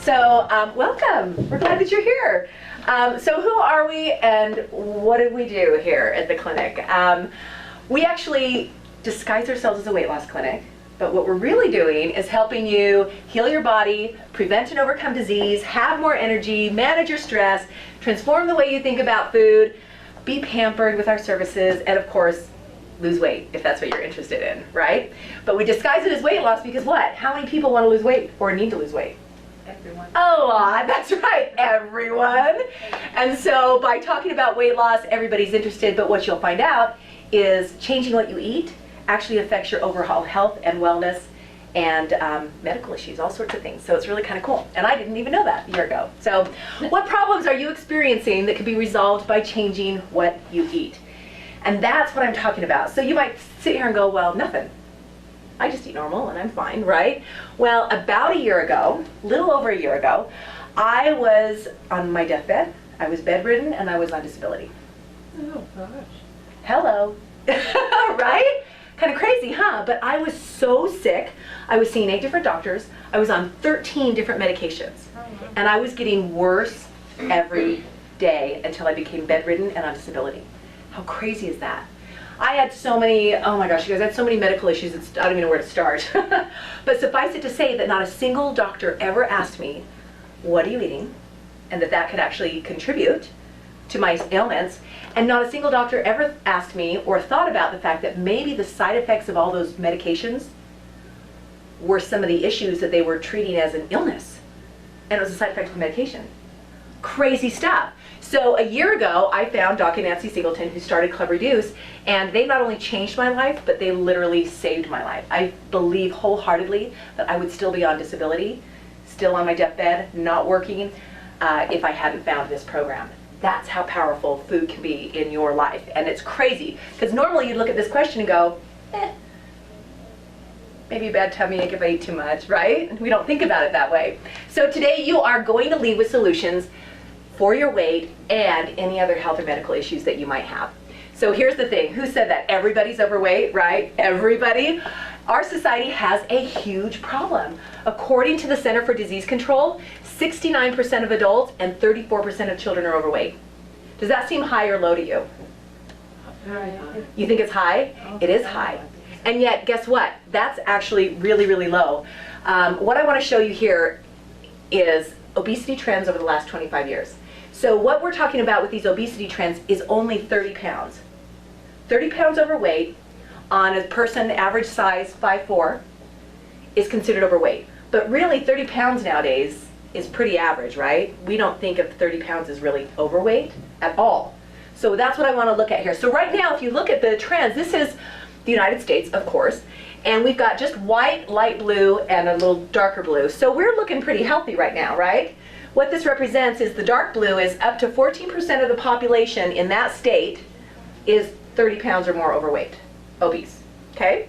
So welcome. We're glad that you're here. So who are we and what do we do here at the clinic? We actually disguise ourselves as a weight loss clinic, but what we're really doing is helping you heal your body, prevent and overcome disease, have more energy, manage your stress, transform the way you think about food, be pampered with our services, and of course, lose weight, if that's what you're interested in, right? But we disguise it as weight loss because what? How many people want to lose weight or need to lose weight? Everyone. A lot, that's right, everyone. And so by talking about weight loss, everybody's interested, but what you'll find out is changing what you eat actually affects your overall health and wellness and medical issues, all sorts of things. So it's really kind of cool. And I didn't even know that a year ago. So what problems are you experiencing that can be resolved by changing what you eat? And that's what I'm talking about. So you might sit here and go, well, nothing. I just eat normal and I'm fine, right? Well, about a year ago, little over a year ago, I was on my deathbed. I was bedridden and I was on disability. Oh gosh. Hello, right? Kind of crazy, huh? But I was so sick. I was seeing 8 different doctors. I was on 13 different medications. And I was getting worse every day until I became bedridden and on disability. How crazy is that? I had so many, oh my gosh, you guys, I had so many medical issues, I don't even know where to start. But suffice it to say that not a single doctor ever asked me, what are you eating? And that could actually contribute to my ailments. And not a single doctor ever asked me or thought about the fact that maybe the side effects of all those medications were some of the issues that they were treating as an illness. And it was a side effect of the medication. Crazy stuff. So a year ago, I found Doc and Nancy Singleton, who started Club Reduce, and they not only changed my life, but they literally saved my life. I believe wholeheartedly that I would still be on disability, still on my deathbed, not working, if I hadn't found this program. That's how powerful food can be in your life. And it's crazy, because normally you look at this question and go, maybe a bad tummy ache if I eat too much, right? We don't think about it that way. So today you are going to leave with solutions for your weight and any other health or medical issues that you might have. So here's the thing, who said that? Everybody's overweight, right? Everybody. Our society has a huge problem. According to the Center for Disease Control, 69% of adults and 34% of children are overweight. Does that seem high or low to you? Very high. You think it's high? It is high. And yet, guess what? That's actually really, really low. What I want to show you here is obesity trends over the last 25 years. So what we're talking about with these obesity trends is only 30 pounds. 30 pounds overweight on a person average size 5'4" is considered overweight. But really 30 pounds nowadays is pretty average, right? We don't think of 30 pounds as really overweight at all. So that's what I want to look at here. So right now, if you look at the trends, this is the United States, of course, and we've got just white, light blue, and a little darker blue. So we're looking pretty healthy right now, right? What this represents is the dark blue is up to 14% of the population in that state is 30 pounds or more overweight, obese, okay?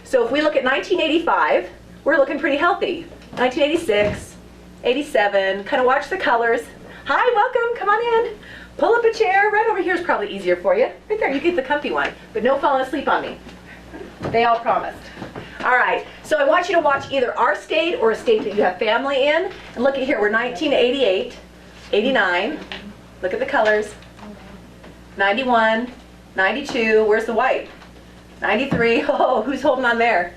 So if we look at 1985, we're looking pretty healthy. 1986, 87, kind of watch the colors. Hi, welcome, come on in. Pull up a chair, right over here is probably easier for you. Right there, you get the comfy one, but no falling asleep on me. They all promised. All right, so I want you to watch either our state or a state that you have family in. And look at here, we're 1988, 89. Look at the colors. 91, 92, where's the white? 93, oh, who's holding on there?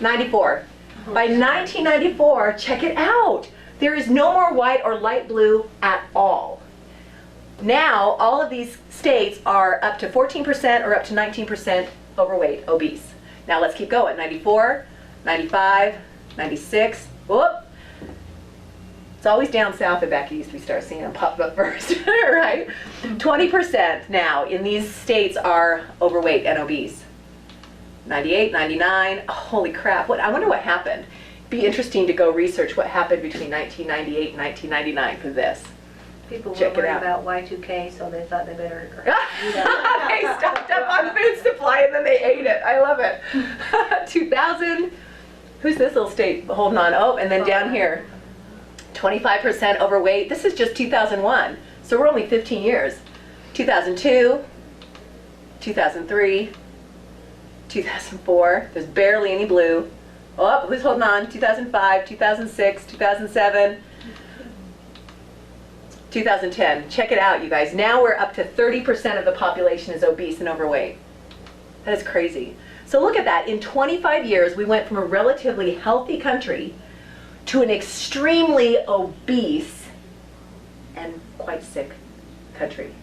94. By 1994, check it out. There is no more white or light blue at all. Now, all of these states are up to 14% or up to 19% overweight, obese. Now let's keep going. 94, 95, 96. Whoop. It's always down south and back east we start seeing them pop up first, right? 20% now in these states are overweight and obese. 98, 99. Oh, holy crap. I wonder what happened. It'd be interesting to go research what happened between 1998 and 1999 for this. People were Check it worried out. about Y2K, so they thought they better. They stocked up on food supply and then they ate it. I love it. 2000. Who's this little state holding on? Oh, and then down here, 25% overweight. This is just 2001, so we're only 15 years. 2002, 2003, 2004. There's barely any blue. Oh, who's holding on? 2005, 2006, 2007, 2010. Check it out, you guys. Now we're up to 30% of the population is obese and overweight. That is crazy. So look at that. In 25 years, we went from a relatively healthy country to an extremely obese and quite sick country.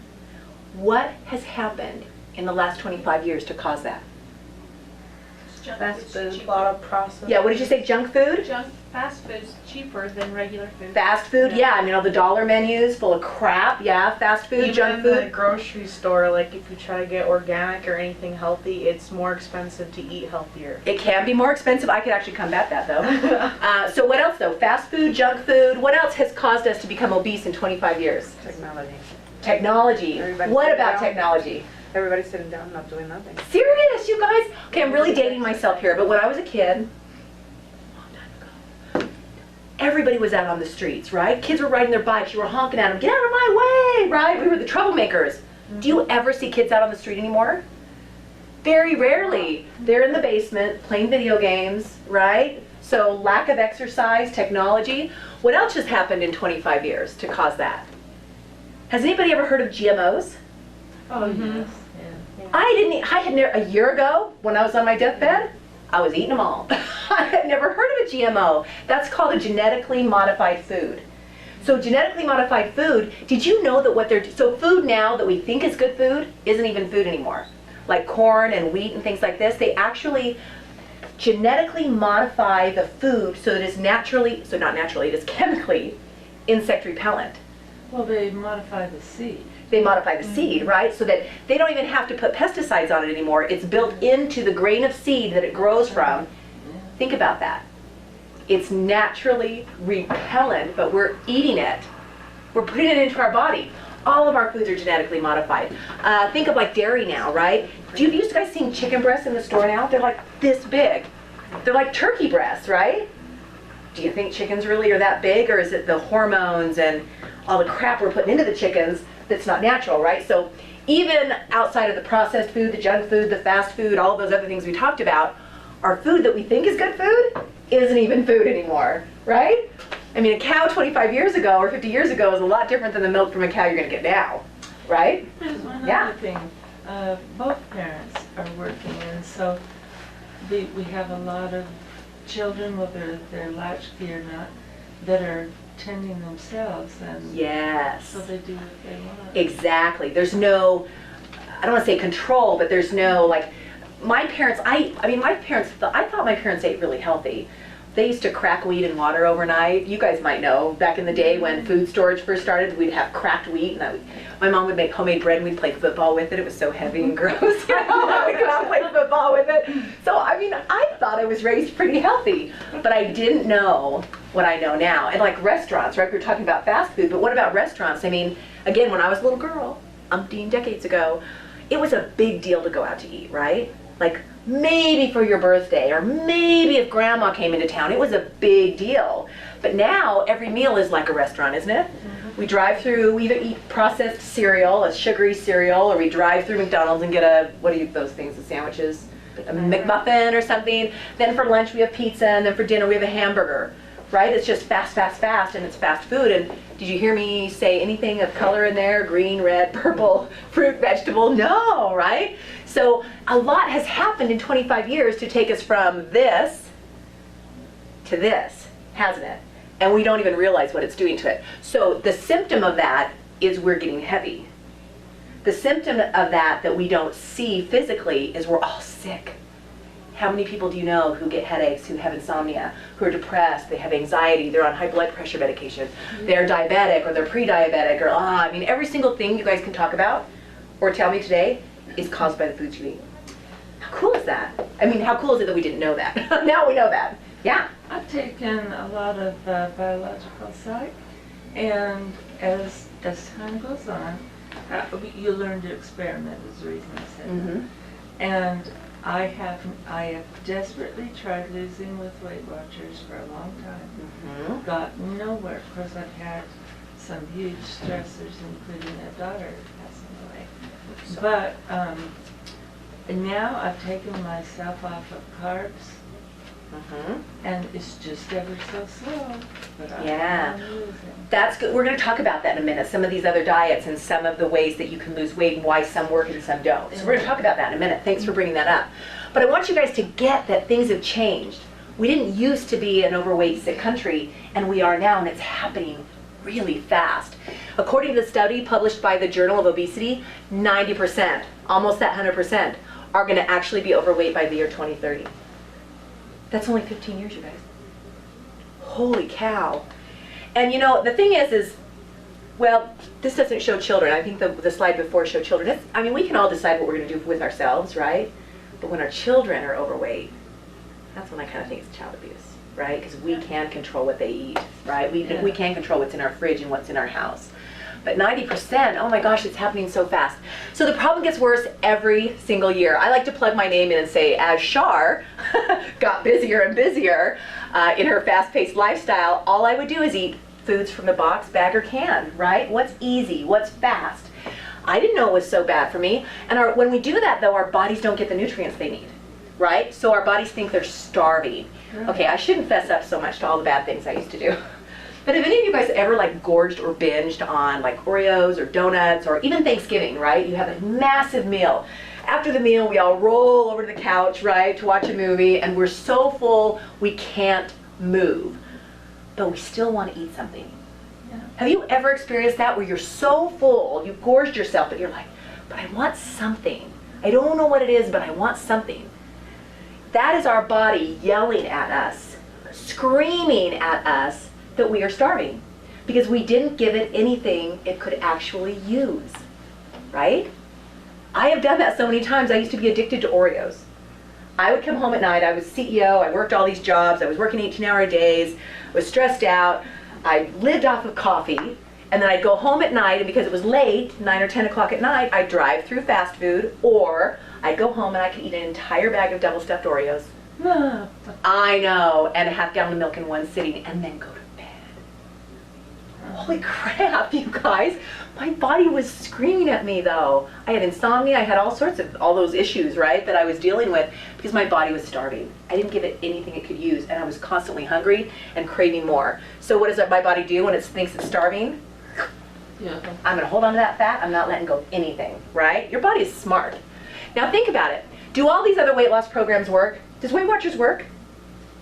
What has happened in the last 25 years to cause that? Fast food. A lot of processed. Yeah, what did you say, junk food? Fast food's cheaper than regular food. Fast food, yeah, I mean all the dollar menus full of crap, yeah, fast food, Even junk in the food. grocery store, like if you try to get organic or anything healthy, it's more expensive to eat healthier. It can be more expensive, I could actually combat that though. So what else though? Fast food, junk food, what else has caused us to become obese in 25 years? Technology. Technology. Everybody What sit about down. technology? Everybody's sitting down, not doing nothing. Serious, you guys? Okay, I'm really dating myself here, but when I was a kid, long time ago, everybody was out on the streets, right? Kids were riding their bikes, you were honking at them, get out of my way, right? We were the troublemakers. Do you ever see kids out on the street anymore? Very rarely. They're in the basement playing video games, right? So lack of exercise, technology. What else has happened in 25 years to cause that? Has anybody ever heard of GMOs? Oh, yes. I had never, a year ago, when I was on my deathbed, I was eating them all. I had never heard of a GMO. That's called a genetically modified food. So genetically modified food, did you know that what they're, so food now that we think is good food isn't even food anymore. Like corn and wheat and things like this, they actually genetically modify the food so that it's naturally, so not naturally, it is chemically insect repellent. Well, they modify the seed. They modify the seed, right? So that they don't even have to put pesticides on it anymore. It's built into the grain of seed that it grows from. Think about that. It's naturally repellent, but we're eating it. We're putting it into our body. All of our foods are genetically modified. Think of like dairy now, right? Do you guys seen chicken breasts in the store now? They're like this big. They're like turkey breasts, right? Do you think chickens really are that big, or is it the hormones and all the crap we're putting into the chickens that's not natural, right? So even outside of the processed food, the junk food, the fast food, all those other things we talked about, our food that we think is good food isn't even food anymore, right? I mean, a cow 25 years ago or 50 years ago is a lot different than the milk from a cow you're gonna get now, right? There's one Yeah. other thing. Both parents are working, and so we have a lot of children, whether they're latchkey or not, that are tending themselves, and Yes. so they do what they want. Exactly. There's no, I don't want to say control, but there's no, like, my parents, I thought my parents ate really healthy. They used to crack wheat in water overnight. You guys might know, back in the day when food storage first started, we'd have cracked wheat, and my mom would make homemade bread, and we'd play football with it. It was so heavy and gross. You know, we'd go out and play football with it. So, I mean, I thought I was raised pretty healthy, but I didn't know what I know now. And like restaurants, right? We were talking about fast food, but what about restaurants? I mean, again, when I was a little girl, umpteen decades ago, it was a big deal to go out to eat, right? Like maybe for your birthday, or maybe if grandma came into town, it was a big deal. But now every meal is like a restaurant, isn't it? We drive through, we either eat processed cereal, a sugary cereal, or we drive through McDonald's and get a, what are those things, the sandwiches? A McMuffin or something. Then for lunch we have pizza, and then for dinner we have a hamburger, right? It's just fast, fast, fast, and it's fast food. And did you hear me say anything of color in there? Green, red, purple, fruit, vegetable? No, right? So a lot has happened in 25 years to take us from this to this, hasn't it? And we don't even realize what it's doing to it. So the symptom of that is we're getting heavy. The symptom of that we don't see physically is we're all sick. How many people do you know who get headaches, who have insomnia, who are depressed, they have anxiety, they're on high blood pressure medication, they're diabetic or they're pre-diabetic, or I mean every single thing you guys can talk about or tell me today is caused by the foods you eat. How cool is that? I mean, how cool is it that we didn't know that? Now we know that. Yeah. I've taken a lot of biological psych, and as time goes on, you learn to experiment, is the reason I said that. And I have desperately tried losing with Weight Watchers for a long time. Got nowhere, because I've had some huge stressors, including a daughter passing away. But now I've taken myself off of carbs Mhm. And it's just ever so slow, but Yeah. I'm losing. That's good. We're going to talk about that in a minute, some of these other diets and some of the ways that you can lose weight and why some work and some don't. So we're going to talk about that in a minute. Thanks for bringing that up. But I want you guys to get that things have changed. We didn't used to be an overweight, sick country, and we are now, and it's happening really fast. According to the study published by the Journal of Obesity, 90%, almost that 100%, are going to actually be overweight by the year 2030. That's only 15 years, you guys. Holy cow. And you know, the thing is, well, this doesn't show children. I think the slide before showed children. I mean, we can all decide what we're going to do with ourselves, right? But when our children are overweight, that's when I kind of think it's child abuse, right? Because we can control what they eat, right? We can control what's in our fridge and what's in our house. But 90%, oh my gosh, it's happening so fast. So the problem gets worse every single year. I like to plug my name in and say, as Shar got busier and busier in her fast-paced lifestyle, all I would do is eat foods from the box, bag, or can, right? What's easy, what's fast. I didn't know it was so bad for me. And when we do that, though, our bodies don't get the nutrients they need, right? So our bodies think they're starving. Okay, I shouldn't fess up so much to all the bad things I used to do. But have any of you guys ever like gorged or binged on like Oreos or donuts or even Thanksgiving, right? You have a massive meal. After the meal, we all roll over to the couch, right, to watch a movie, and we're so full we can't move, but we still want to eat something. Yeah. Have you ever experienced that where you're so full, you've gorged yourself, but you're like, but I want something. I don't know what it is, but I want something. That is our body yelling at us, screaming at us that we are starving because we didn't give it anything it could actually use, right? I have done that so many times. I used to be addicted to Oreos. I would come home at night, I was CEO, I worked all these jobs, I was working 18-hour days, was stressed out, I lived off of coffee, and then I'd go home at night, and because it was late, 9 or 10 o'clock at night, I'd drive through fast food, or I'd go home and I could eat an entire bag of double stuffed Oreos. I know, and a half-gallon of milk in one sitting, and then go to bed. Holy crap, you guys. My body was screaming at me, though. I had insomnia, I had all sorts of, all those issues, right, that I was dealing with because my body was starving. I didn't give it anything it could use, and I was constantly hungry and craving more. So what does my body do when it thinks it's starving? Yeah. I'm gonna hold on to that fat, I'm not letting go of anything, right? Your body is smart. Now think about it. Do all these other weight loss programs work? Does Weight Watchers work?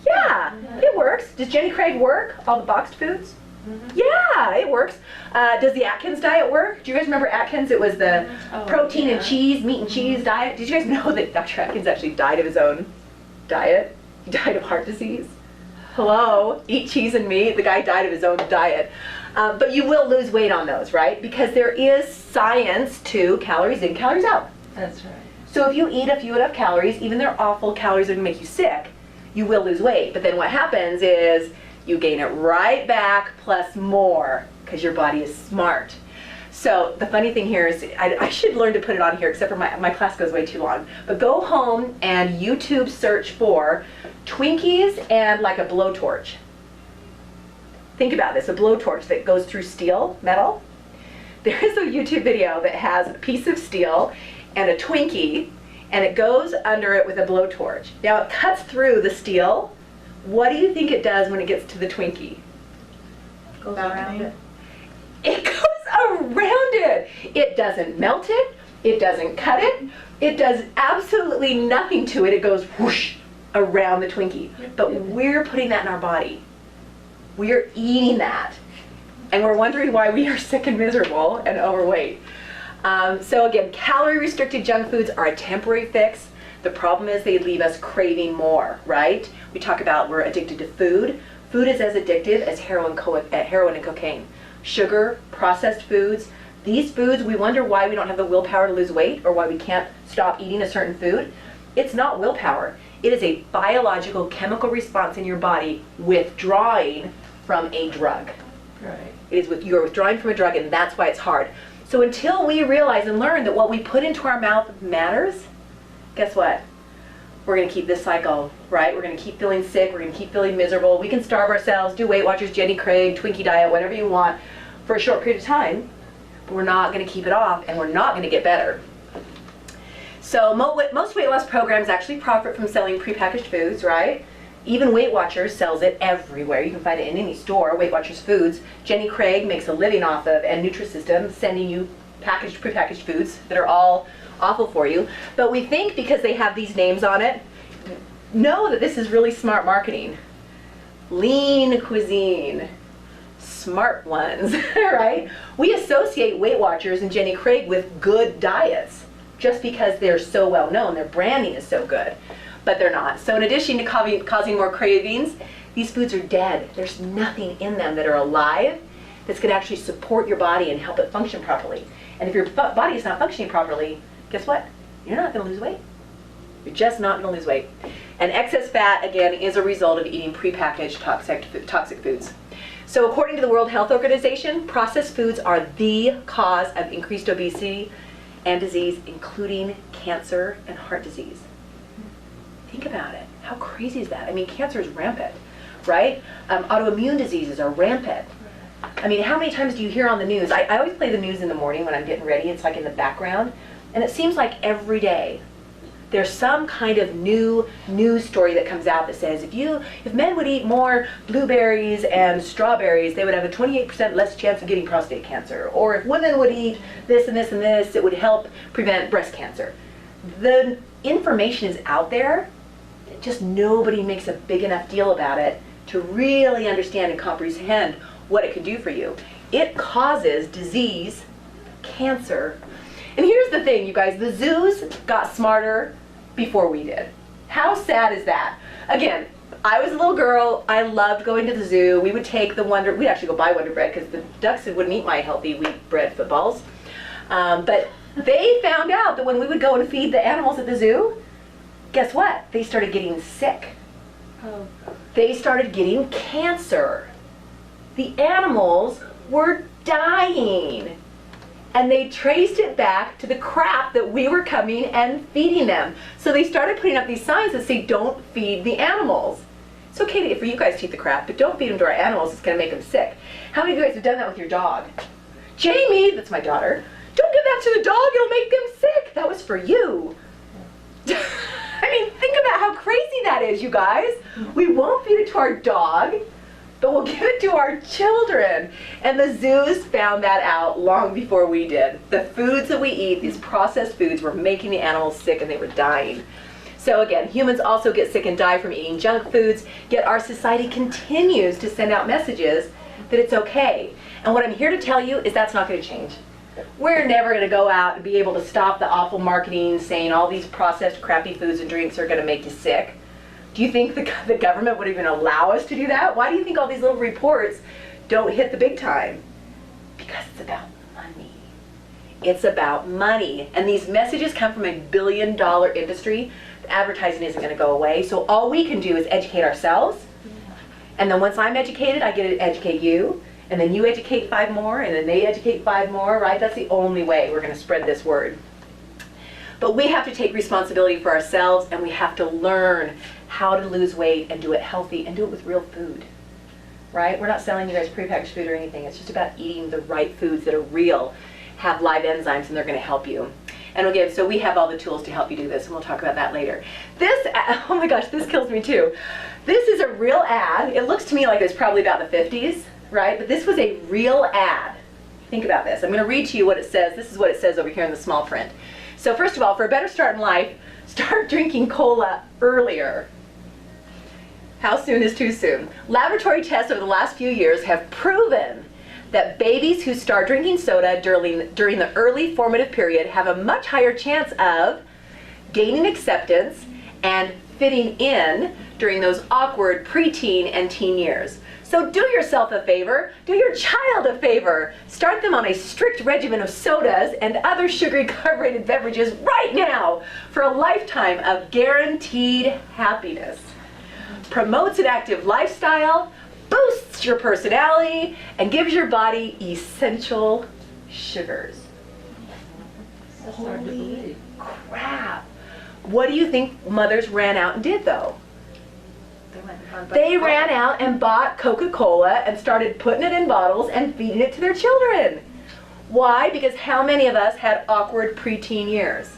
Yeah, it works. Does Jenny Craig work? All the boxed foods? Yeah, it works. Does the Atkins diet work? Do you guys remember Atkins? It was the protein and cheese, meat and cheese diet. Did you guys know that Dr. Atkins actually died of his own diet? He died of heart disease. Hello, eat cheese and meat. The guy died of his own diet. But you will lose weight on those, right? Because there is science to calories in, calories out. That's right. So if you eat a few enough calories, even they're awful calories that are going to make you sick, you will lose weight. But then what happens is you gain it right back plus more because your body is smart. So the funny thing here is I should learn to put it on here, except for my class goes way too long. But go home and YouTube search for Twinkies and like a blowtorch. Think about this, a blowtorch that goes through steel, metal. There is a YouTube video that has a piece of steel and a Twinkie, and it goes under it with a blowtorch. Now it cuts through the steel. What do you think it does when it gets to the Twinkie? Goes around it. It goes around it. It doesn't melt it. It doesn't cut it. It does absolutely nothing to it. It goes whoosh around the Twinkie. But we're putting that in our body. We're eating that. And we're wondering why we are sick and miserable and overweight. So again, calorie-restricted junk foods are a temporary fix. The problem is they leave us craving more, right? We talk about we're addicted to food. Food is as addictive as heroin and cocaine. Sugar, processed foods. These foods, we wonder why we don't have the willpower to lose weight or why we can't stop eating a certain food. It's not willpower. It is a biological chemical response in your body withdrawing from a drug. Right. It is you're withdrawing from a drug, and that's why it's hard. So until we realize and learn that what we put into our mouth matters, guess what? We're going to keep this cycle, right? We're going to keep feeling sick. We're going to keep feeling miserable. We can starve ourselves, do Weight Watchers, Jenny Craig, Twinkie diet, whatever you want for a short period of time, but we're not going to keep it off, and we're not going to get better. So most weight loss programs actually profit from selling prepackaged foods, right? Even Weight Watchers sells it everywhere. You can find it in any store, Weight Watchers Foods. Jenny Craig makes a living off of, and Nutrisystem, sending you prepackaged foods that are all awful for you. But we think because they have these names on it, know that this is really smart marketing. Lean cuisine, smart ones, right? We associate Weight Watchers and Jenny Craig with good diets just because they're so well known. Their branding is so good, but they're not. So in addition to causing more cravings, these foods are dead. There's nothing in them that are alive that's going to actually support your body and help it function properly. And if your body is not functioning properly, guess what? You're not going to lose weight. You're just not going to lose weight. And excess fat, again, is a result of eating prepackaged toxic foods. So according to the World Health Organization, processed foods are the cause of increased obesity and disease, including cancer and heart disease. Think about it. How crazy is that? I mean, cancer is rampant, right? Autoimmune diseases are rampant. I mean, how many times do you hear on the news? I always play the news in the morning when I'm getting ready. It's like in the background. And it seems like every day there's some kind of new news story that comes out that says if men would eat more blueberries and strawberries, they would have a 28% less chance of getting prostate cancer. Or if women would eat this and this and this, it would help prevent breast cancer. The information is out there, just nobody makes a big enough deal about it to really understand and comprehend what it could do for you. It causes disease, cancer. And here's the thing, you guys, the zoos got smarter before we did. How sad is that? Again, I was a little girl, I loved going to the zoo. We would take we'd actually go buy Wonder Bread because the ducks wouldn't eat my healthy wheat bread footballs. But they found out that when we would go and feed the animals at the zoo, guess what? They started getting sick. Oh. They started getting cancer. The animals were dying. And they traced it back to the crap that we were coming and feeding them. So they started putting up these signs that say, don't feed the animals. It's okay for you guys to eat the crap, but don't feed them to our animals. It's going to make them sick. How many of you guys have done that with your dog? Jamie, that's my daughter, don't give that to the dog. It'll make them sick. That was for you. I mean, think about how crazy that is, you guys. We won't feed it to our dog, but we'll give it to our children. And the zoos found that out long before we did. The foods that we eat, these processed foods, were making the animals sick and they were dying. So again, humans also get sick and die from eating junk foods, yet our society continues to send out messages that it's okay. And what I'm here to tell you is that's not going to change. We're never going to go out and be able to stop the awful marketing saying all these processed crappy foods and drinks are going to make you sick. Do you think the government would even allow us to do that? Why do you think all these little reports don't hit the big time? Because it's about money. It's about money. And these messages come from a billion-dollar industry. Advertising isn't going to go away. So all we can do is educate ourselves. And then once I'm educated, I get to educate you. And then you educate 5 more, and then they educate 5 more, right? That's the only way we're going to spread this word. But we have to take responsibility for ourselves, and we have to learn how to lose weight and do it healthy and do it with real food, right? We're not selling you guys prepackaged food or anything. It's just about eating the right foods that are real, have live enzymes, and they're going to help you. And again, so we have all the tools to help you do this, and we'll talk about that later. This, oh my gosh, this kills me too. This is a real ad. It looks to me like it's probably about the 50s, right? But this was a real ad. Think about this. I'm going to read to you what it says. This is what it says over here in the small print. So first of all, for a better start in life, start drinking cola earlier. How soon is too soon? Laboratory tests over the last few years have proven that babies who start drinking soda during the early formative period have a much higher chance of gaining acceptance and fitting in during those awkward preteen and teen years. So do yourself a favor, do your child a favor. Start them on a strict regimen of sodas and other sugary carbonated beverages right now for a lifetime of guaranteed happiness. Promotes an active lifestyle, boosts your personality, and gives your body essential sugars. That's hard to Holy believe. crap. What do you think mothers ran out and did though? They ran out and bought Coca-Cola and started putting it in bottles and feeding it to their children. Why? Because how many of us had awkward preteen years?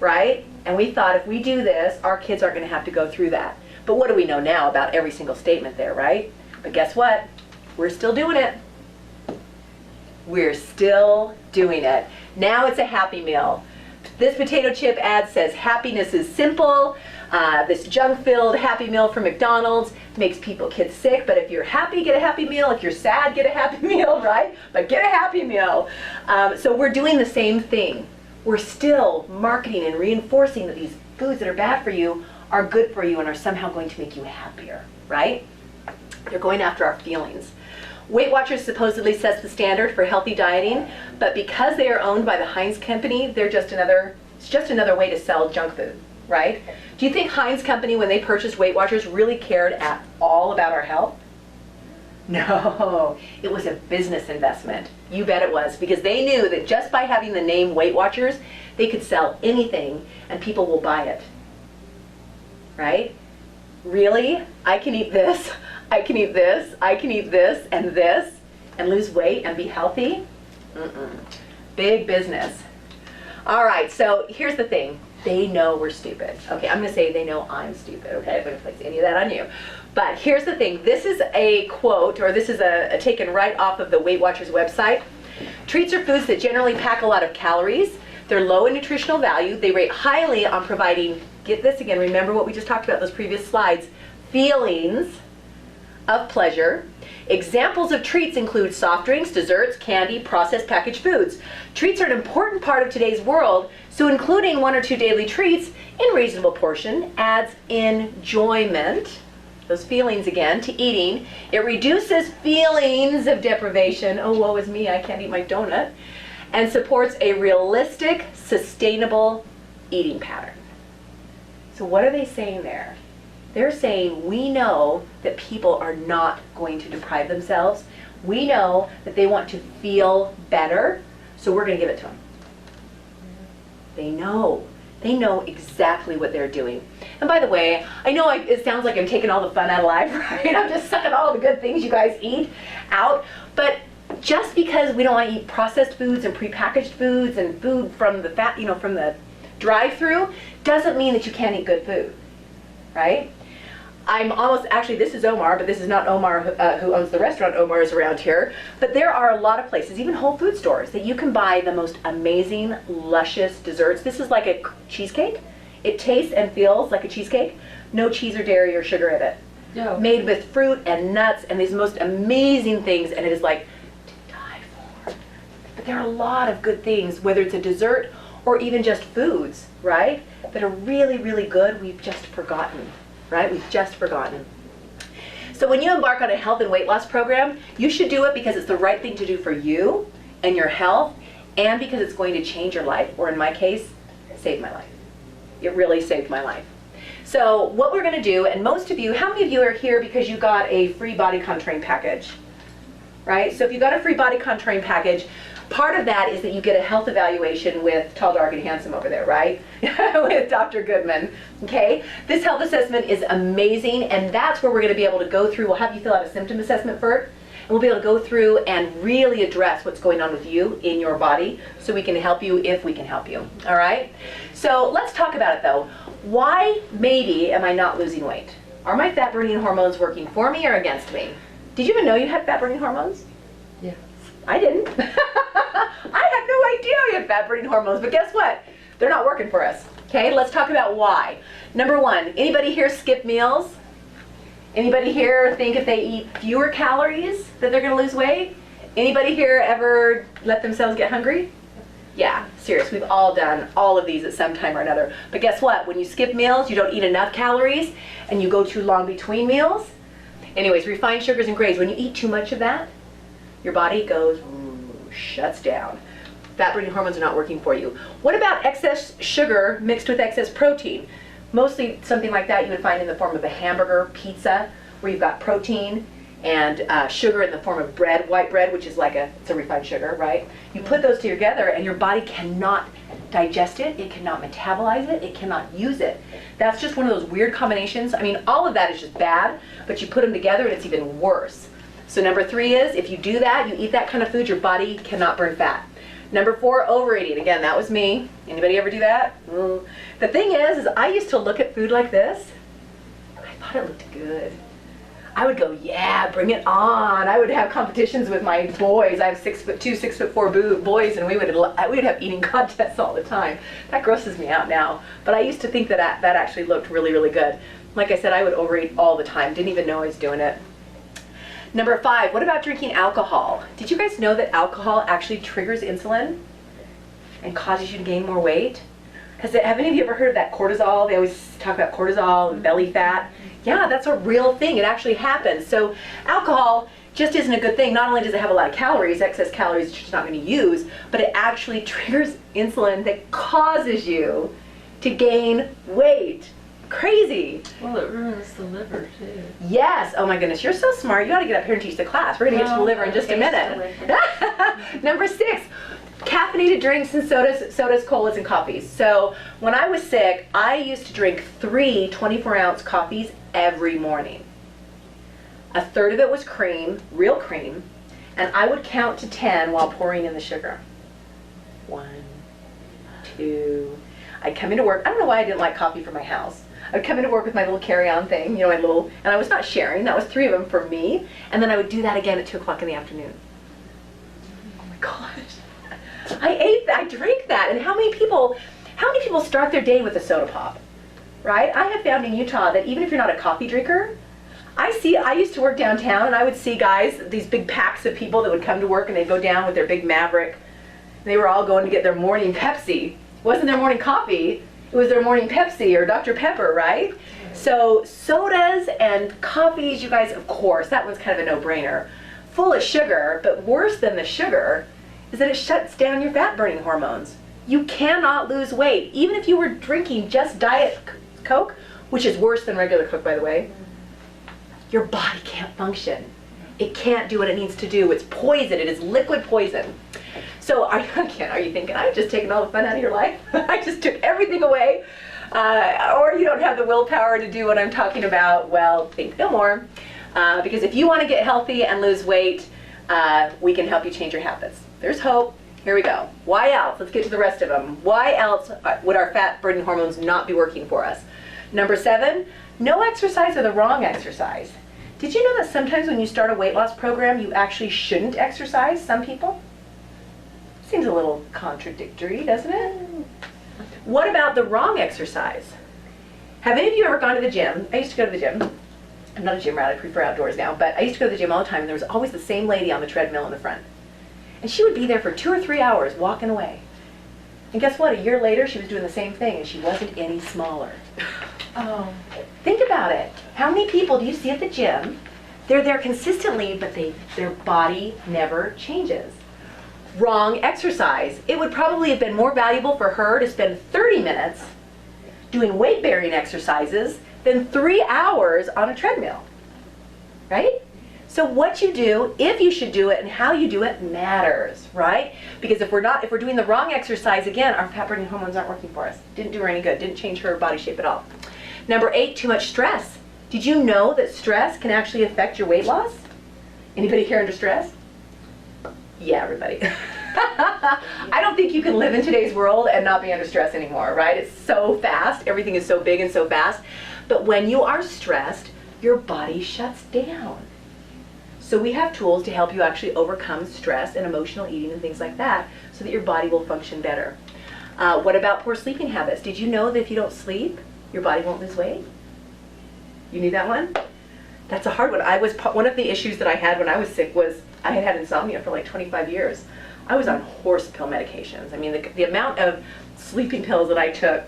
Right? And we thought if we do this, our kids aren't going to have to go through that. But what do we know now about every single statement there, right? But guess what? We're still doing it. We're still doing it. Now it's a Happy Meal. This potato chip ad says happiness is simple. This junk-filled Happy Meal from McDonald's makes kids sick, but if you're happy, get a Happy Meal. If you're sad, get a Happy Meal, right? But get a Happy Meal. So we're doing the same thing. We're still marketing and reinforcing that these foods that are bad for you are good for you and are somehow going to make you happier, right? They're going after our feelings. Weight Watchers supposedly sets the standard for healthy dieting, but because they are owned by the Heinz company, it's just another way to sell junk food, right? Do you think Heinz company, when they purchased Weight Watchers, really cared at all about our health? No, it was a business investment. You bet it was, because they knew that just by having the name Weight Watchers, they could sell anything and people will buy it, right? Really? I can eat this, I can eat this, I can eat this, and lose weight and be healthy? Mm-mm. Big business. All right, so here's the thing. They know we're stupid. Okay, I'm gonna say they know I'm stupid, okay? I'm gonna place any of that on you. But here's the thing. This is a quote, or this is a taken right off of the Weight Watchers website. Treats are foods that generally pack a lot of calories. They're low in nutritional value. They rate highly on providing, get this again, remember what we just talked about those previous slides, feelings of pleasure. Examples of treats include soft drinks, desserts, candy, processed packaged foods. Treats are an important part of today's world, so including 1 or 2 daily treats in reasonable portion adds enjoyment, those feelings again, to eating. It reduces feelings of deprivation, oh woe is me, I can't eat my donut, and supports a realistic, sustainable eating pattern. So what are they saying there? They're saying we know that people are not going to deprive themselves. We know that they want to feel better, so we're going to give it to them. They know. They know exactly what they're doing. And by the way, I know it sounds like I'm taking all the fun out of life, right? I'm just sucking all the good things you guys eat out. But just because we don't want to eat processed foods and prepackaged foods and food from the from the drive-through doesn't mean that you can't eat good food, right? Actually this is Omar, but this is not Omar who owns the restaurant. Omar is around here. But there are a lot of places, even Whole Food stores, that you can buy the most amazing, luscious desserts. This is like a cheesecake. It tastes and feels like a cheesecake. No cheese or dairy or sugar in it. Yeah. Made with fruit and nuts and these most amazing things, and it is like to die for. But there are a lot of good things, whether it's a dessert or even just foods, right, that are really, really good. We've just forgotten. Right? We've just forgotten. So when you embark on a health and weight loss program, you should do it because it's the right thing to do for you and your health, and because it's going to change your life, or in my case, save my life. It really saved my life. So what we're going to do, and most of you, how many of you are here because you got a free body contouring package? Right? So if you got a free body contouring package, part of that is that you get a health evaluation with Tall, Dark, and Handsome over there, right? With Dr. Goodman, okay? This health assessment is amazing, and that's where we're going to be able to go through. We'll have you fill out a symptom assessment for it, and we'll be able to go through and really address what's going on with you in your body so we can help you if we can help you, all right? So let's talk about it, though. Why, maybe, am I not losing weight? Are my fat-burning hormones working for me or against me? Did you even know you had fat-burning hormones? Yeah. I didn't. I had no idea we had fat-burning hormones, but guess what? They're not working for us. Okay, let's talk about why. Number one, anybody here skip meals? Anybody here think if they eat fewer calories that they're going to lose weight? Anybody here ever let themselves get hungry? Yeah, serious. We've all done all of these at some time or another. But guess what? When you skip meals, you don't eat enough calories, and you go too long between meals. Anyways, refined sugars and grains, when you eat too much of that, your body goes, shuts down. Fat-burning hormones are not working for you. What about excess sugar mixed with excess protein? Mostly something like that you would find in the form of a hamburger, pizza, where you've got protein and sugar in the form of bread, white bread, which is like it's a refined sugar, right? You put those together and your body cannot digest it, it cannot metabolize it, it cannot use it. That's just one of those weird combinations. I mean, all of that is just bad, but you put them together and it's even worse. So number 3 is, if you do that, you eat that kind of food, your body cannot burn fat. Number 4, overeating. Again, that was me. Anybody ever do that? The thing is I used to look at food like this. I thought thought it looked good. I would go, yeah, bring it on. I would have competitions with my boys. I have 6'2", 6'4" boys, and we would have eating contests all the time. That grosses me out now. But I used to think that that actually looked really, really good. Like I said, I would overeat all the time. Didn't even know I was doing it. Number 5, what about drinking alcohol? Did you guys know that alcohol actually triggers insulin and causes you to gain more weight? Have any of you ever heard of that cortisol? They always talk about cortisol and belly fat. Yeah, that's a real thing. It actually happens. So alcohol just isn't a good thing. Not only does it have a lot of calories, excess calories you're just not going to use, but it actually triggers insulin that causes you to gain weight. Crazy. Well, it ruins the liver too. Yes. Oh my goodness, you're so smart. You ought to get up here and teach the class. We're going to get to the liver in just a minute. Number 6. Caffeinated drinks and sodas, colas, and coffees. So when I was sick, I used to drink 3 24-ounce coffees every morning. A third of it was cream, real cream, and I would count to 10 while pouring in the sugar. 1, 2. I'd come into work. I don't know why I didn't like coffee for my house. I'd come into work with my little carry-on thing, you know, and I was not sharing. That was 3 of them for me, and then I would do that again at 2 o'clock in the afternoon. Oh my gosh. I drank that, and how many people start their day with a soda pop, right? I have found in Utah that even if you're not a coffee drinker, I used to work downtown, and I would see guys, these big packs of people that would come to work, and they'd go down with their big Maverick. They were all going to get their morning Pepsi. It wasn't their morning coffee, it was their morning Pepsi or Dr. Pepper, right? So sodas and coffees, you guys, of course, that one's kind of a no-brainer. Full of sugar, but worse than the sugar is that it shuts down your fat-burning hormones. You cannot lose weight. Even if you were drinking just Diet Coke, which is worse than regular Coke, by the way, your body can't function. It can't do what it needs to do. It's poison. It is liquid poison. So are you thinking, I've just taken all the fun out of your life? I just took everything away? Or you don't have the willpower to do what I'm talking about? Well, think no more. Because if you want to get healthy and lose weight, we can help you change your habits. There's hope. Here we go. Why else? Let's get to the rest of them. Why else would our fat-burning hormones not be working for us? Number 7, no exercise or the wrong exercise. Did you know that sometimes when you start a weight loss program, you actually shouldn't exercise, some people? Seems a little contradictory, doesn't it? What about the wrong exercise? Have any of you ever gone to the gym? I used to go to the gym. I'm not a gym rat, I prefer outdoors now, but I used to go to the gym all the time, and there was always the same lady on the treadmill in the front. And she would be there for 2 or 3 hours walking away. And guess what? A year later, she was doing the same thing, and she wasn't any smaller. Oh. Think about it. How many people do you see at the gym? They're there consistently, but their body never changes. Wrong exercise. It would probably have been more valuable for her to spend 30 minutes doing weight-bearing exercises than 3 hours on a treadmill, right? So what you do, if you should do it, and how you do it matters, right? Because if we're doing the wrong exercise, again, our fat-burning hormones aren't working for us. Didn't do her any good. Didn't change her body shape at all. Number 8, too much stress. Did you know that stress can actually affect your weight loss? Anybody here under stress? Yeah, everybody. I don't think you can live in today's world and not be under stress anymore, right? It's so fast. Everything is so big and so fast. But when you are stressed, your body shuts down. So we have tools to help you actually overcome stress and emotional eating and things like that so that your body will function better. What about poor sleeping habits? Did you know that if you don't sleep, your body won't lose weight? You knew that one? That's a hard one. One of the issues that I had when I was sick was I had insomnia for like 25 years. I was on horse pill medications. I mean, the amount of sleeping pills that I took,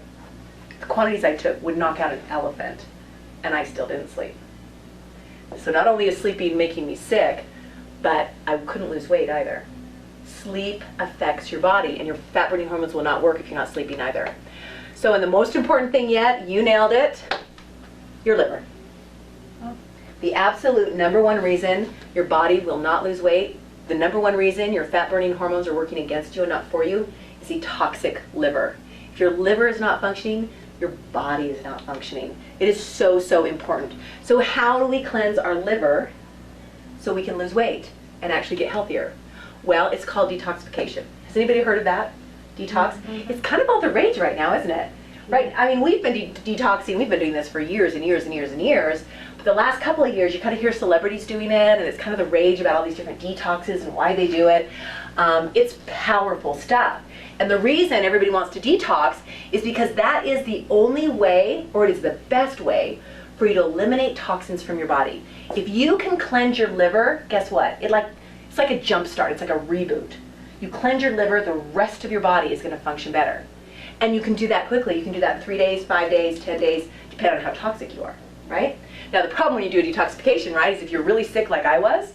the quantities I took would knock out an elephant, and I still didn't sleep. So not only is sleeping making me sick, but I couldn't lose weight either. Sleep affects your body, and your fat-burning hormones will not work if you're not sleeping either. So, and the most important thing yet, you nailed it, your liver. The absolute #1 reason your body will not lose weight, the #1 reason your fat-burning hormones are working against you and not for you, is a toxic liver. If your liver is not functioning, your body is not functioning. It is so, so important. So how do we cleanse our liver so we can lose weight and actually get healthier? Well, it's called detoxification. Has anybody heard of that? Detox? It's kind of all the rage right now, isn't it? right? I mean, we've been detoxing, we've been doing this for years and years and years and years, but the last couple of years you kind of hear celebrities doing it, and it's kind of the rage about all these different detoxes and why they do it. It's powerful stuff. And the reason everybody wants to detox is because that is the only way, or it is the best way, for you to eliminate toxins from your body. If you can cleanse your liver, guess what? It's like a jump start, it's like a reboot. You cleanse your liver, the rest of your body is gonna function better. And you can do that quickly. You can do that in 3 days, 5 days, 10 days, depending on how toxic you are, right? Now the problem when you do a detoxification, right, is if you're really sick like I was,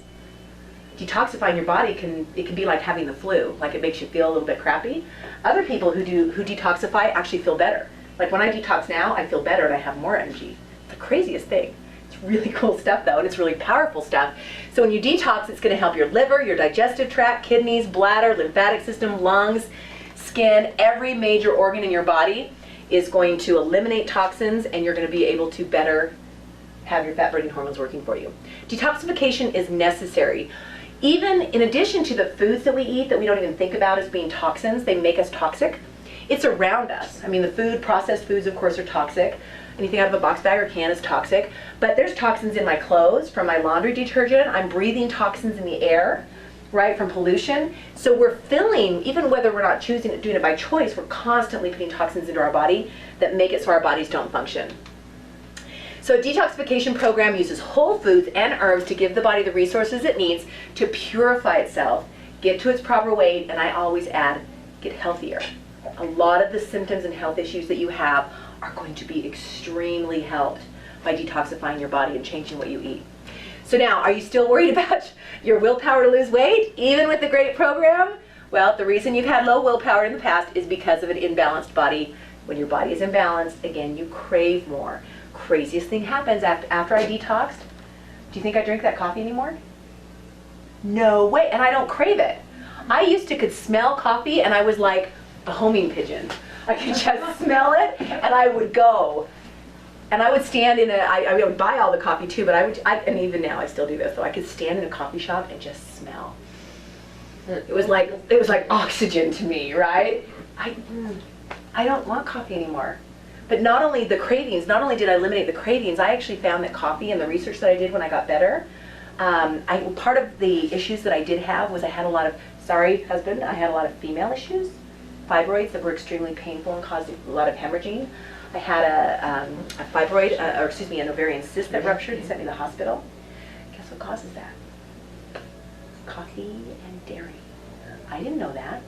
detoxifying your body can be like having the flu, like it makes you feel a little bit crappy. Other people who detoxify actually feel better. Like when I detox now, I feel better and I have more energy. It's the craziest thing. It's really cool stuff though, and it's really powerful stuff. So when you detox, it's gonna help your liver, your digestive tract, kidneys, bladder, lymphatic system, lungs, skin, every major organ in your body is going to eliminate toxins, and you're gonna be able to better have your fat burning hormones working for you. Detoxification is necessary. Even in addition to the foods that we eat that we don't even think about as being toxins, they make us toxic. It's around us. I mean, the processed foods, of course, are toxic. Anything out of a box bag or can is toxic. But there's toxins in my clothes from my laundry detergent. I'm breathing toxins in the air, right, from pollution. So we're filling, even whether we're not doing it by choice, we're constantly putting toxins into our body that make it so our bodies don't function. So a detoxification program uses whole foods and herbs to give the body the resources it needs to purify itself, get to its proper weight, and I always add, get healthier. A lot of the symptoms and health issues that you have are going to be extremely helped by detoxifying your body and changing what you eat. So now, are you still worried about your willpower to lose weight, even with the great program? Well, the reason you've had low willpower in the past is because of an imbalanced body. When your body is imbalanced, again, you crave more. Craziest thing happens after I detoxed. Do you think I drink that coffee anymore? No way, and I don't crave it. I used to could smell coffee and I was like a homing pigeon. I could just smell it and I would go. And I would stand in I would buy all the coffee too, but and even now I still do this, though. I could stand in a coffee shop and just smell. It was like oxygen to me, right? I don't want coffee anymore. But not only the cravings, not only did I eliminate the cravings, I actually found that coffee and the research that I did when I got better, part of the issues that I did have was I had a lot of, sorry husband, I had a lot of female issues, fibroids that were extremely painful and caused a lot of hemorrhaging. I had a fibroid, an ovarian cyst that ruptured and sent me to the hospital. Guess what causes that? Coffee and dairy. I didn't know that.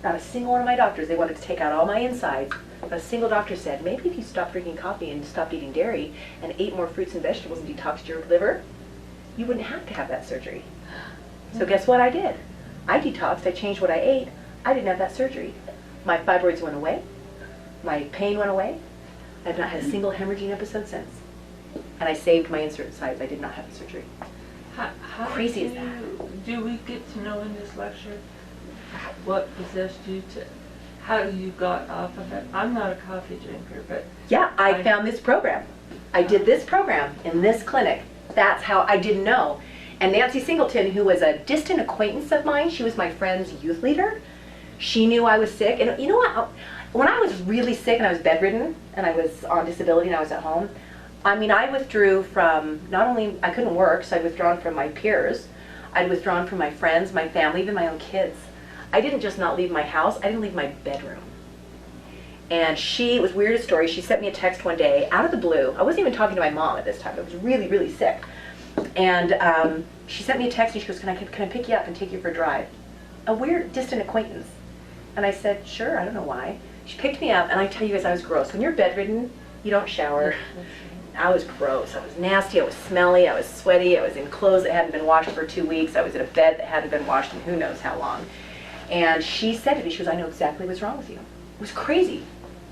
Not a single one of my doctors, they wanted to take out all my insides. But a single doctor said, maybe if you stopped drinking coffee and stopped eating dairy and ate more fruits and vegetables and detoxed your liver, you wouldn't have to have that surgery. So guess what I did? I detoxed, I changed what I ate, I didn't have that surgery. My fibroids went away, my pain went away, I've not had a single hemorrhaging episode since. And I saved my insides, I did not have the surgery. How Crazy is that? Do we get to know in this lecture what possessed you to, how you got off of it? I'm not a coffee drinker, but... Yeah, I found this program. I did this program in this clinic. That's how I didn't know. And Nancy Singleton, who was a distant acquaintance of mine, she was my friend's youth leader. She knew I was sick. And you know what? When I was really sick and I was bedridden and I was on disability and I was at home, I mean, I withdrew from, not only, I couldn't work, so I'd withdrawn from my peers. I'd withdrawn from my friends, my family, even my own kids. I didn't just not leave my house, I didn't leave my bedroom. And it was weirdest story, she sent me a text one day, out of the blue. I wasn't even talking to my mom at this time, I was really, really sick. And she sent me a text and she goes, can I pick you up and take you for a drive? A weird, distant acquaintance. And I said, sure, I don't know why. She picked me up, and I tell you guys, I was gross. When you're bedridden, you don't shower. I was gross, I was nasty, I was smelly, I was sweaty, I was in clothes that hadn't been washed for 2 weeks, I was in a bed that hadn't been washed in who knows how long. And she said to me, she goes, I know exactly what's wrong with you. It was crazy.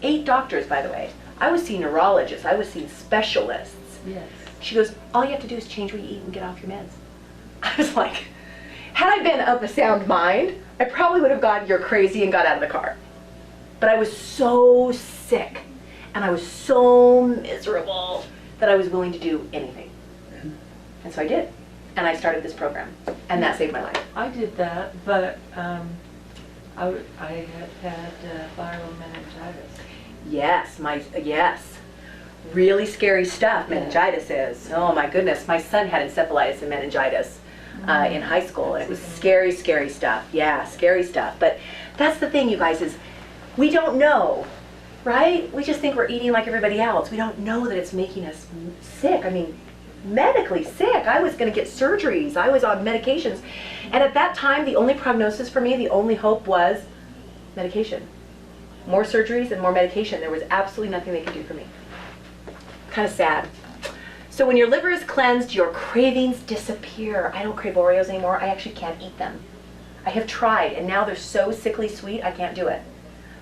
8 doctors, by the way. I was seeing neurologists, I was seeing specialists. Yes. She goes, all you have to do is change what you eat and get off your meds. I was like, had I been of a sound mind, I probably would have gone, you're crazy, and got out of the car. But I was so sick, and I was so miserable that I was willing to do anything. And so I did. And I started this program, and that saved my life. I did that, but I had had viral meningitis. Yes, yes. Really scary stuff, meningitis is. Oh my goodness, my son had encephalitis and meningitis in high school. And it was scary, scary stuff. Yeah, scary stuff. But that's the thing, you guys, is we don't know, right? We just think we're eating like everybody else. We don't know that it's making us sick. I mean, medically sick. I was going to get surgeries. I was on medications. And at that time, the only prognosis for me, the only hope was medication. More surgeries and more medication. There was absolutely nothing they could do for me. Kind of sad. So when your liver is cleansed, your cravings disappear. I don't crave Oreos anymore. I actually can't eat them. I have tried, and now they're so sickly sweet, I can't do it.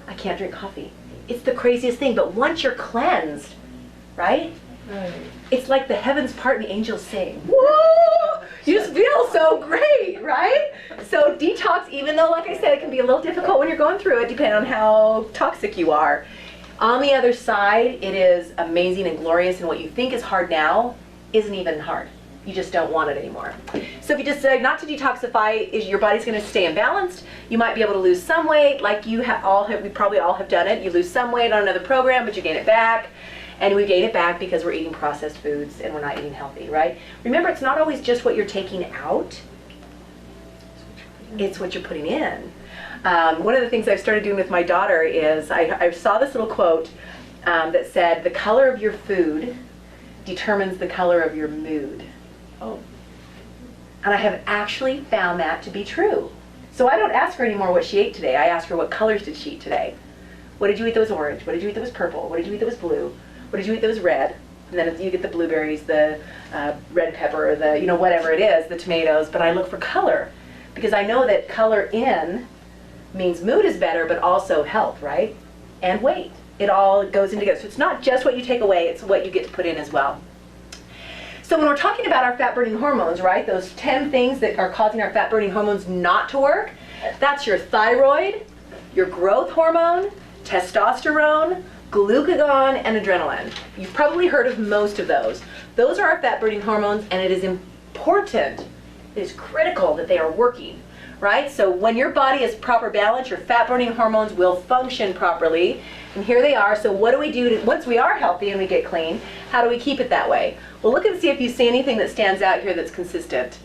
I can't drink coffee. It's the craziest thing, but once you're cleansed, right? Right. It's like the heavens part and the angels sing. Woo! You just feel so great, right? So detox, even though, like I said, it can be a little difficult when you're going through it, depending on how toxic you are. On the other side, it is amazing and glorious, and what you think is hard now isn't even hard. You just don't want it anymore. So if you decide not to detoxify, your body's going to stay imbalanced. You might be able to lose some weight, like we probably all have done it. You lose some weight on another program, but you gain it back. And we gain it back because we're eating processed foods and we're not eating healthy, right? Remember, it's not always just what you're taking out. It's what you're putting in. One of the things I've started doing with my daughter is I saw this little quote that said, the color of your food determines the color of your mood. Oh. And I have actually found that to be true. So I don't ask her anymore what she ate today. I ask her what colors did she eat today. What did you eat that was orange? What did you eat that was purple? What did you eat that was blue? What did you eat that was red? And then you get the blueberries, the red pepper, the, whatever it is, the tomatoes. But I look for color because I know that color in means mood is better, but also health, right? And weight. It all goes in together. So it's not just what you take away, it's what you get to put in as well. So when we're talking about our fat-burning hormones, right, those 10 things that are causing our fat-burning hormones not to work, that's your thyroid, your growth hormone, testosterone, glucagon, and adrenaline. You've probably heard of most of those. Those are our fat-burning hormones, and it is important, it is critical that they are working, right? So when your body is proper balance, your fat-burning hormones will function properly, and here they are. So what do we do once we are healthy and we get clean? How do we keep it that way? Well, look and see if you see anything that stands out here that's consistent.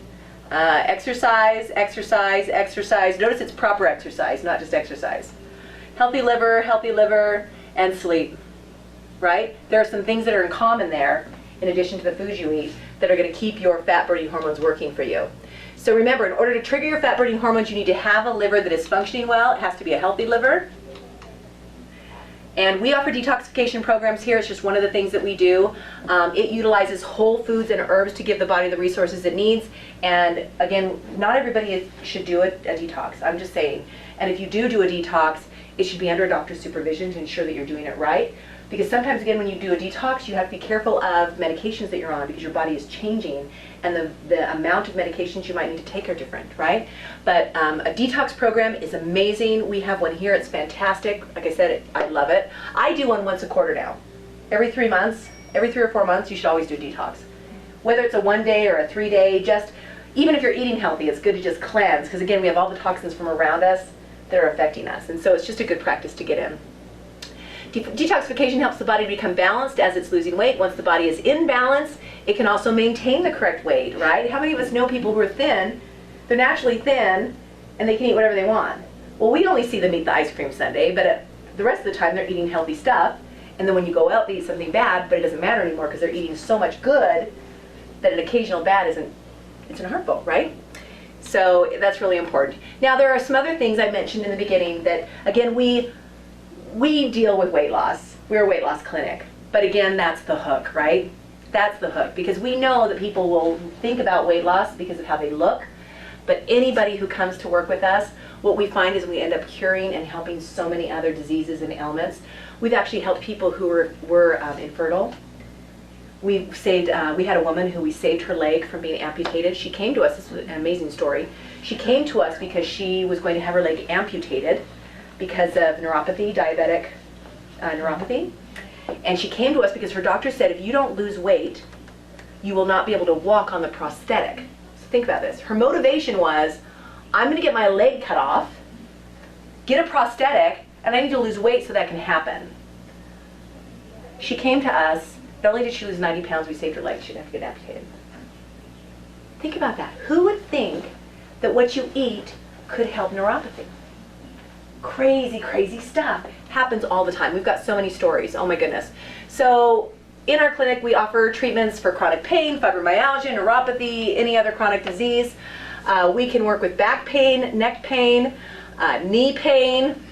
Exercise, exercise, exercise. Notice it's proper exercise, not just exercise. Healthy liver, and sleep, right? There are some things that are in common there, in addition to the foods you eat, that are going to keep your fat-burning hormones working for you. So remember, in order to trigger your fat-burning hormones, you need to have a liver that is functioning well. It has to be a healthy liver. And we offer detoxification programs here. It's just one of the things that we do. It utilizes whole foods and herbs to give the body the resources it needs. And again, not everybody should do a detox. I'm just saying. And if you do a detox, it should be under a doctor's supervision to ensure that you're doing it right. Because sometimes, again, when you do a detox, you have to be careful of medications that you're on because your body is changing and the amount of medications you might need to take are different, right? But a detox program is amazing. We have one here. It's fantastic. Like I said, I love it. I do one once a quarter now. Every 3 months, every 3 or 4 months, you should always do a detox. Whether it's a 1-day or a 3-day, even if you're eating healthy, it's good to just cleanse because, again, we have all the toxins from around us that are affecting us. And so it's just a good practice to get in. Detoxification helps the body to become balanced as it's losing weight. Once the body is in balance, it can also maintain the correct weight, right? How many of us know people who are thin, they're naturally thin, and they can eat whatever they want? Well, we only see them eat the ice cream sundae, but the rest of the time they're eating healthy stuff, and then when you go out, they eat something bad, but it doesn't matter anymore because they're eating so much good that an occasional bad isn't harmful, right? So that's really important. Now, there are some other things I mentioned in the beginning that, again, we deal with weight loss. We're a weight loss clinic. But again, that's the hook, right? That's the hook. Because we know that people will think about weight loss because of how they look. But anybody who comes to work with us, what we find is we end up curing and helping so many other diseases and ailments. We've actually helped people who were infertile. We had a woman who we saved her leg from being amputated. She came to us, this was an amazing story. She came to us because she was going to have her leg amputated because of neuropathy, diabetic neuropathy. And she came to us because her doctor said, if you don't lose weight, you will not be able to walk on the prosthetic. So think about this. Her motivation was, I'm going to get my leg cut off, get a prosthetic, and I need to lose weight so that can happen. She came to us, not only did she lose 90 pounds, we saved her leg, she didn't have to get amputated. Think about that. Who would think that what you eat could help neuropathy? Crazy, crazy stuff. Happens all the time. We've got so many stories, oh my goodness. So in our clinic, we offer treatments for chronic pain, fibromyalgia, neuropathy, any other chronic disease. We can work with back pain, neck pain, knee pain.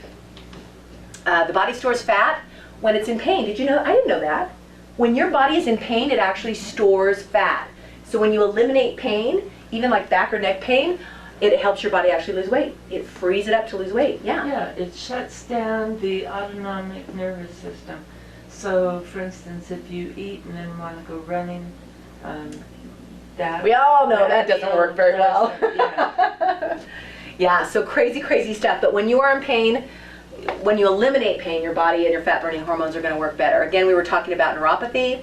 The body stores fat when it's in pain. Did you know? I didn't know that. When your body is in pain, it actually stores fat. So when you eliminate pain, even like back or neck pain, it helps your body actually lose weight. It frees it up to lose weight. Yeah. Yeah, it shuts down the autonomic nervous system. So, for instance, if you eat and then want to go running, that... We all know that doesn't work very well. Yeah. Yeah, so crazy, crazy stuff. But when you are in pain, when you eliminate pain, your body and your fat-burning hormones are going to work better. Again, we were talking about neuropathy,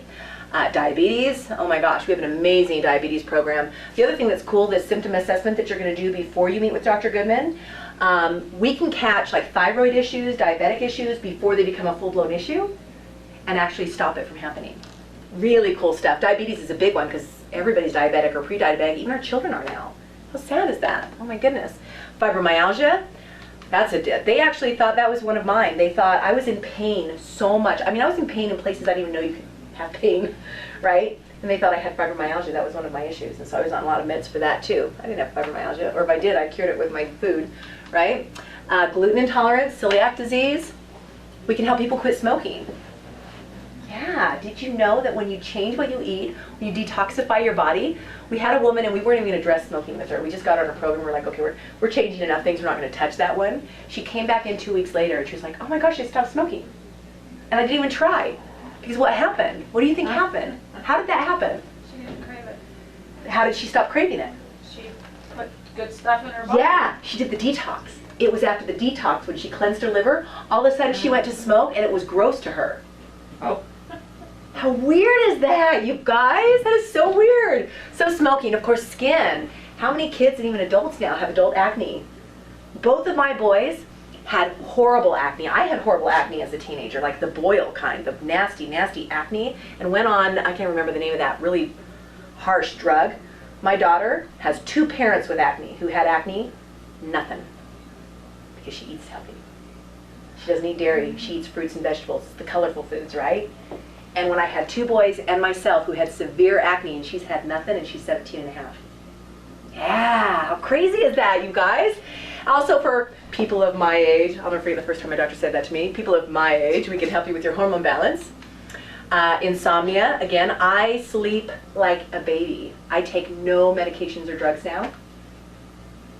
diabetes. Oh my gosh, we have an amazing diabetes program. The other thing that's cool, this symptom assessment that you're going to do before you meet with Dr. Goodman, we can catch like thyroid issues, diabetic issues before they become a full-blown issue and actually stop it from happening. Really cool stuff. Diabetes is a big one because everybody's diabetic or pre-diabetic. Even our children are now. How sad is that? Oh my goodness. Fibromyalgia, that's they actually thought that was one of mine. They thought I was in pain so much. I mean, I was in pain in places I didn't even know you could have pain, right? And they thought I had fibromyalgia. That was one of my issues. And so I was on a lot of meds for that too. I didn't have fibromyalgia, or if I did, I cured it with my food, right? Gluten intolerance, celiac disease. We can help people quit smoking. Yeah, did you know that when you change what you eat, when you detoxify your body, we had a woman and we weren't even going to address smoking with her. We just got on her program. We're like, okay, we're changing enough things. We're not going to touch that one. She came back in 2 weeks later and she was like, oh my gosh, I stopped smoking. And I didn't even try. Because what happened? What do you think happened? How did that happen? She didn't crave it. How did she stop craving it? She put good stuff in her body. Yeah, she did the detox. It was after the detox when she cleansed her liver. All of a sudden she went to smoke and it was gross to her. Oh. How weird is that, you guys? That is so weird. So smoking, of course, skin. How many kids and even adults now have adult acne? Both of my boys had horrible acne. I had horrible acne as a teenager, like the boil kind, the nasty, nasty acne, and went on, I can't remember the name of that really harsh drug. My daughter has 2 parents with acne who had acne, nothing, because she eats healthy. She doesn't eat dairy, she eats fruits and vegetables, the colorful foods, right? And when I had 2 boys and myself who had severe acne, and she's had nothing, and she's 17 and a half. Yeah, how crazy is that, you guys? Also for people of my age, I'll never forget the first time my doctor said that to me, people of my age, we can help you with your hormone balance. Insomnia, again, I sleep like a baby. I take no medications or drugs now.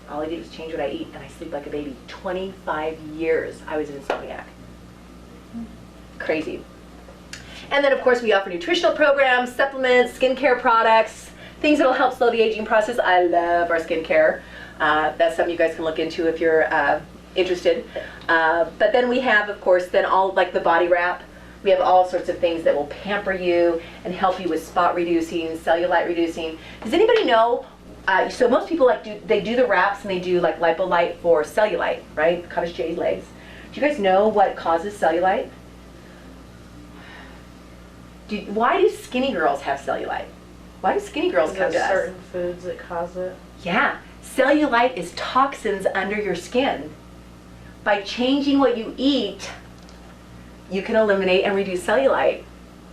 All I did was change what I eat, and I sleep like a baby. 25 years I was an insomniac. Crazy. And then, of course, we offer nutritional programs, supplements, skincare products, things that will help slow the aging process. I love our skincare. That's something you guys can look into if you're interested. But then we have, of course, then all like the body wrap. We have all sorts of things that will pamper you and help you with spot reducing, cellulite reducing. Does anybody know? So most people they do the wraps and they do like lipolite for cellulite, right? Cottage cheese legs. Do you guys know what causes cellulite? Why do skinny girls have cellulite? Why do skinny girls come to us? Certain foods that cause it. Yeah, cellulite is toxins under your skin. By changing what you eat, you can eliminate and reduce cellulite.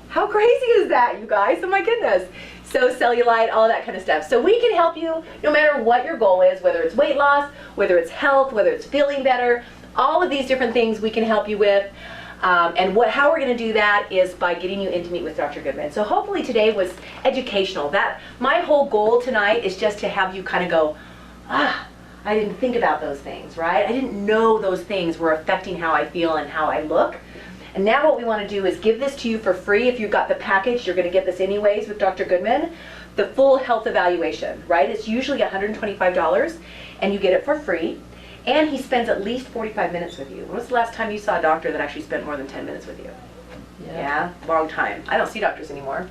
How crazy is that, you guys? Oh my goodness. So cellulite, all that kind of stuff. So we can help you no matter what your goal is, whether it's weight loss, whether it's health, whether it's feeling better, all of these different things we can help you with. And how we're going to do that is by getting you in to meet with Dr. Goodman. So hopefully today was educational. My whole goal tonight is just to have you kind of go, I didn't think about those things, right? I didn't know those things were affecting how I feel and how I look. And now what we want to do is give this to you for free. If you've got the package, you're going to get this anyways with Dr. Goodman. The full health evaluation, right? It's usually $125 and you get it for free. And he spends at least 45 minutes with you. When was the last time you saw a doctor that actually spent more than 10 minutes with you? Yeah, long time. I don't see doctors anymore,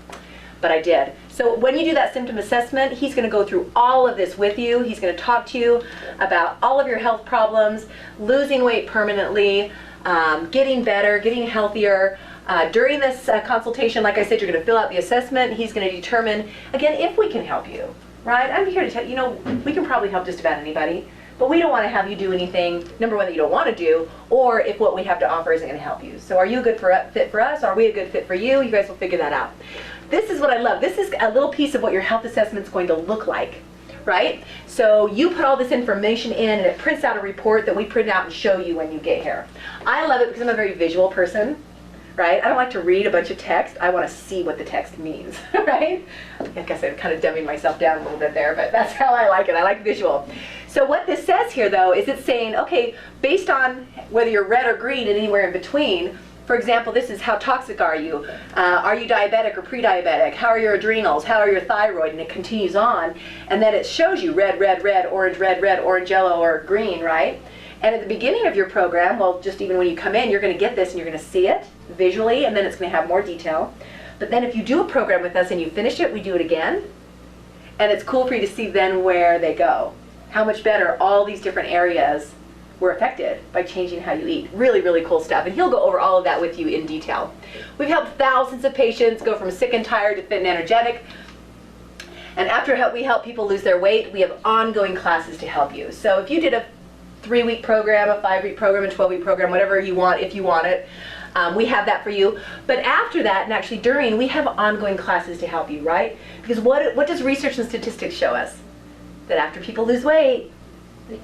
but I did. So when you do that symptom assessment, he's going to go through all of this with you. He's going to talk to you about all of your health problems, losing weight permanently, getting better, getting healthier, During this consultation, like I said, you're going to fill out the assessment. He's going to determine, again, if we can help you, right? I'm here to tell you, we can probably help just about anybody, but we don't want to have you do anything, number one, that you don't want to do, or if what we have to offer isn't going to help you. So are you a good fit for us? Are we a good fit for you? You guys will figure that out. This is what I love. This is a little piece of what your health assessment is going to look like, right? So you put all this information in and it prints out a report that we print out and show you when you get here. I love it because I'm a very visual person, right? I don't like to read a bunch of text. I want to see what the text means, right? I guess I'm kind of dumbing myself down a little bit there, but that's how I like it. I like visual. So what this says here, though, is it's saying, okay, based on whether you're red or green and anywhere in between, for example, this is how toxic are you? Are you diabetic or pre-diabetic? How are your adrenals? How are your thyroid? And it continues on. And then it shows you red, red, red, orange, orange, yellow, or green, right? And at the beginning of your program, well, just even when you come in, you're going to get this and you're going to see it visually, and then it's going to have more detail. But then if you do a program with us and you finish it, we do it again. And it's cool for you to see then where they go. How much better all these different areas were affected by changing how you eat. Really, really cool stuff. And he'll go over all of that with you in detail. We've helped thousands of patients go from sick and tired to fit and energetic. And after we help people lose their weight, we have ongoing classes to help you. So if you did a 3-week program, a 5-week program, a 12-week program, whatever you want, if you want it, we have that for you. But after that, and actually during, we have ongoing classes to help you, right? Because what does research and statistics show us? That after people lose weight,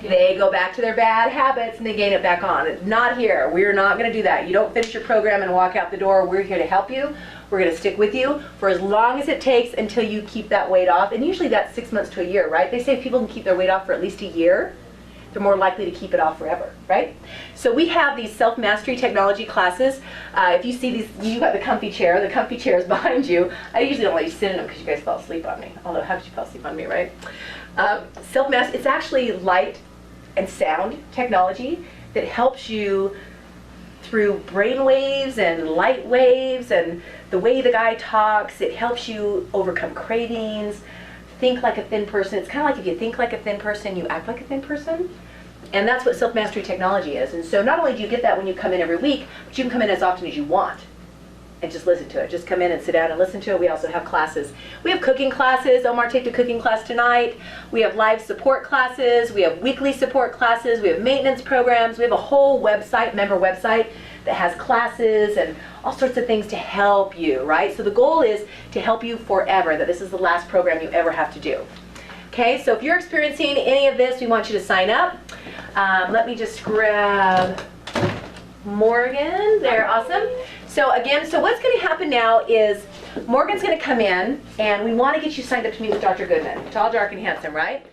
they go back to their bad habits and they gain it back on. Not here. We're not going to do that. You don't finish your program and walk out the door. We're here to help you. We're going to stick with you for as long as it takes until you keep that weight off. And usually that's 6 months to a year, right? They say if people can keep their weight off for at least a year, they're more likely to keep it off forever, right? So we have these self-mastery technology classes. If you see these, you've got the comfy chair. The comfy chair is behind you. I usually don't let you sit in them because you guys fell asleep on me. Although, how did you fall asleep on me, right? Self-mastery, it's actually light and sound technology that helps you through brain waves and light waves and the way the guy talks. It helps you overcome cravings, think like a thin person. It's kind of like if you think like a thin person, you act like a thin person. And that's what self-mastery technology is. And so not only do you get that when you come in every week, but you can come in as often as you want and just listen to it. Just come in and sit down and listen to it. We also have classes. We have cooking classes. Omar take a cooking class tonight. We have live support classes. We have weekly support classes. We have maintenance programs. We have a whole website, member website, that has classes and all sorts of things to help you, right? So the goal is to help you forever, that this is the last program you ever have to do. Okay, so if you're experiencing any of this, we want you to sign up. Let me just grab Morgan there. Awesome. So again, so what's going to happen now is Morgan's going to come in and we want to get you signed up to meet with Dr. Goodman. Tall, dark, and handsome, right?